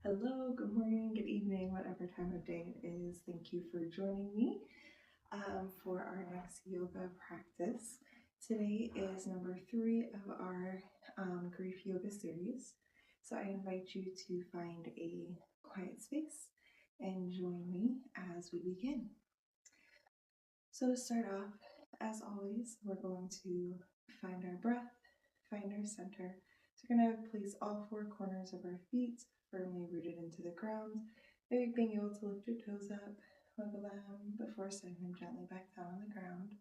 Hello, good morning, good evening, whatever time of day it is. Thank you for joining me for our next yoga practice. Today is number 3 of our grief yoga series. So I invite you to find a quiet space and join me as we begin. So to start off, as always, we're going to find our breath, find our center. So we're going to place all 4 corners of our feet firmly rooted into the ground, maybe being able to lift your toes up, wiggle them before setting them gently back down on the ground.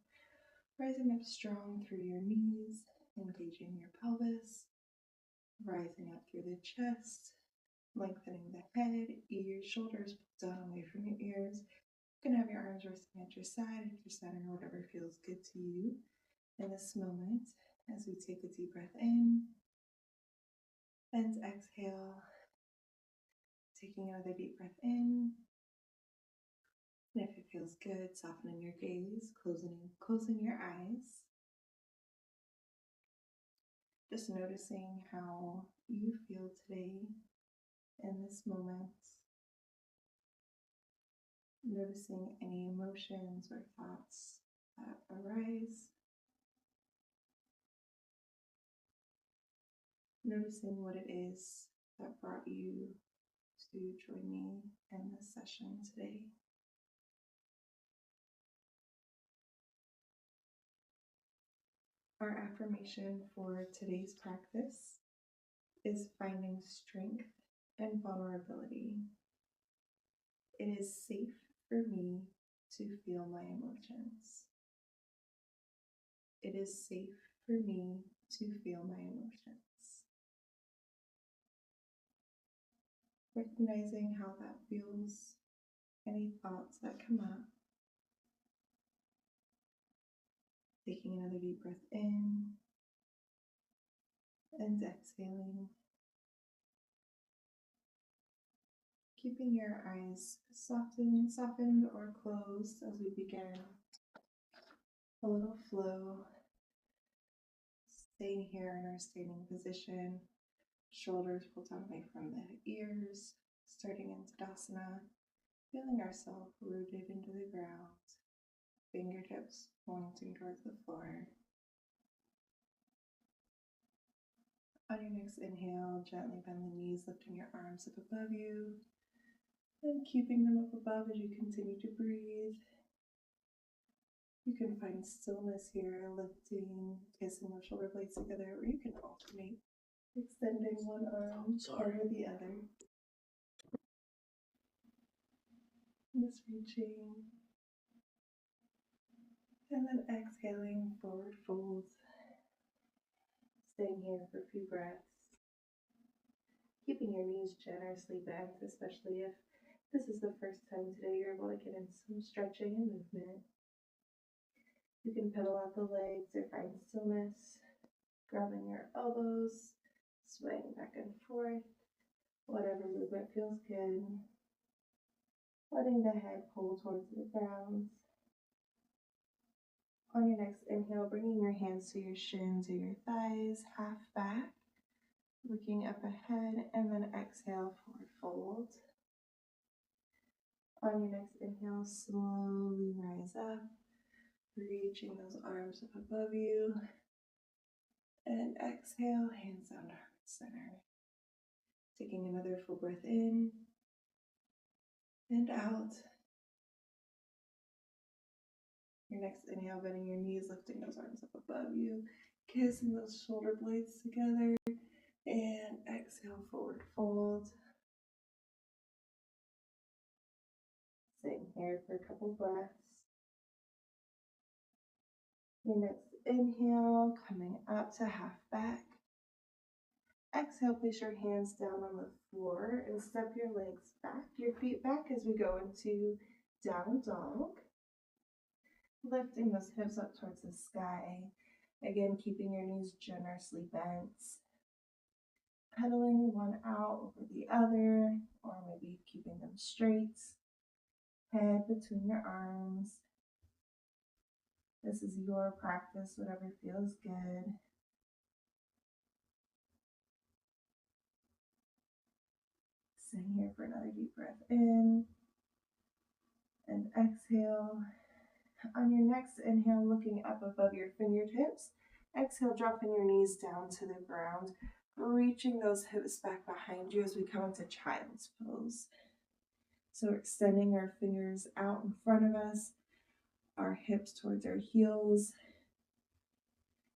Rising up strong through your knees, engaging your pelvis, rising up through the chest, lengthening the head, ears, shoulders pulled down away from your ears. You can have your arms resting at your side, at your center, whatever feels good to you in this moment as we take a deep breath in and exhale. Taking another deep breath in. And if it feels good, softening your gaze, closing your eyes. Just noticing how you feel today in this moment. Noticing any emotions or thoughts that arise. Noticing what it is that brought you to join me in this session today. Our affirmation for today's practice is finding strength and vulnerability. It is safe for me to feel my emotions. It is safe for me to feel my emotions. Recognizing how that feels, any thoughts that come up. Taking another deep breath in and exhaling. Keeping your eyes softened or closed as we begin. A little flow. Staying here in our standing position. Shoulders pulled down away from the ears. Starting in Tadasana. Feeling ourselves rooted into the ground. Fingertips pointing towards the floor. On your next inhale, gently bend the knees, lifting your arms up above you, and keeping them up above as you continue to breathe. You can find stillness here, lifting, kissing the shoulder blades together, or you can alternate, extending one arm over the other. Just reaching, and then exhaling, forward fold. Staying here for a few breaths. Keeping your knees generously bent, especially if this is the first time today you're able to get in some stretching and movement. You can pedal out the legs or find stillness, grabbing your elbows, swaying back and forth, whatever movement feels good. Letting the head pull towards the ground. On your next inhale, bringing your hands to your shins or your thighs, half back, looking up ahead, and then exhale, forward fold. On your next inhale, slowly rise up, reaching those arms up above you, and exhale, hands down to heart center. Taking another full breath in and out. Your next inhale, bending your knees, lifting those arms up above you, kissing those shoulder blades together, and exhale, forward fold. Sitting here for a couple breaths. Your next inhale, coming up to half back. Exhale, place your hands down on the floor and step your legs back, your feet back as we go into down dog. Lifting those hips up towards the sky. Again, keeping your knees generously bent. Pedaling one out over the other, or maybe keeping them straight. Head between your arms. This is your practice, whatever feels good. Sitting here for another deep breath in and exhale. On your next inhale, looking up above your fingertips. Exhale, dropping your knees down to the ground, reaching those hips back behind you as we come into child's pose. So extending our fingers out in front of us, our hips towards our heels.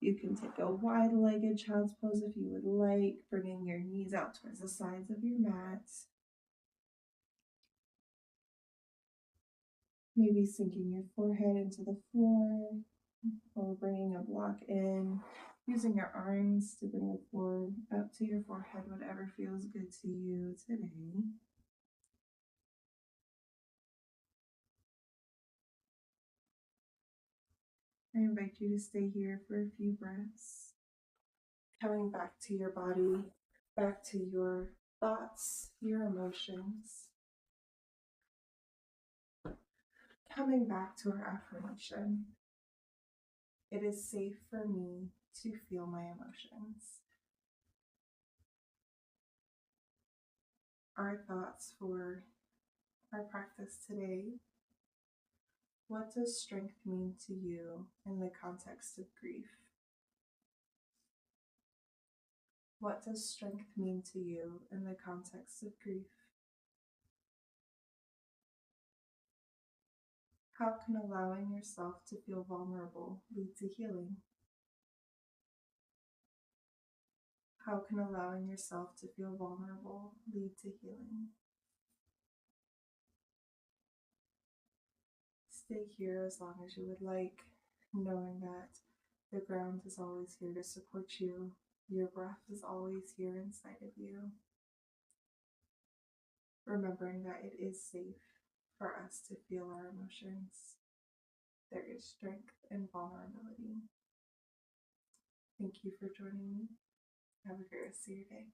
You can take a wide-legged child's pose if you would like, bringing your knees out towards the sides of your mat. Maybe sinking your forehead into the floor or bringing a block in, using your arms to bring the floor up to your forehead, whatever feels good to you today. I invite you to stay here for a few breaths, coming back to your body, back to your thoughts, your emotions, coming back to our affirmation. It is safe for me to feel my emotions. Our thoughts for our practice today. What does strength mean to you in the context of grief? What does strength mean to you in the context of grief? How can allowing yourself to feel vulnerable lead to healing? How can allowing yourself to feel vulnerable lead to healing? Stay here as long as you would like, knowing that the ground is always here to support you. Your breath is always here inside of you. Remembering that it is safe for us to feel our emotions. There is strength in vulnerability. Thank you for joining me. Have a great rest of your day.